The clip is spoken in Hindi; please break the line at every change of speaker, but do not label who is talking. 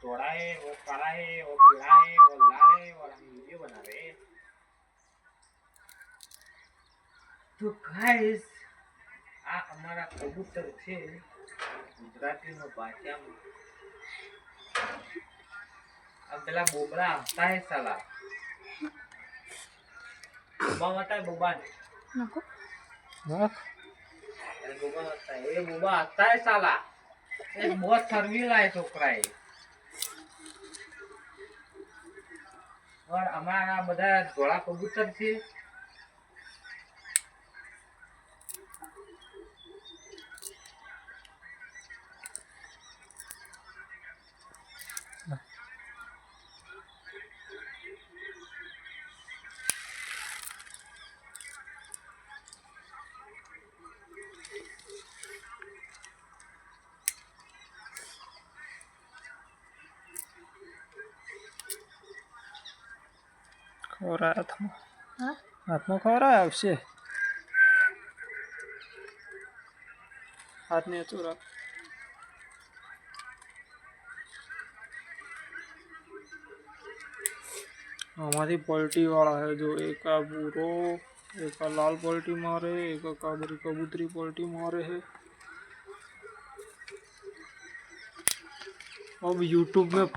थोड़ा है, वो काला है, वो पीला है, वो लाल है और हम वीडियो बना रहे हैं। तो गाइस आ हमारा कबूतर છે ગુજરાતીમાં ભાષામાં अब પેલા બોબડા હતા હે સાલા બોબા હતા બોબા
नको
हाँ बोबा होता है ये बोबा आता है साला एक बहुत शर्मीला है छोकरा है और हमारा બધા ધોળા કબૂતર છે
खवराया था
हाँ
हाथ में खवराया આવશે हाथ ने चूरा हमारी पलटी वाला है जो एक का पूरो एक का लाल पलटी मारे एक का काबरी कबूतरी पलटी मारे है अब यूट्यूब में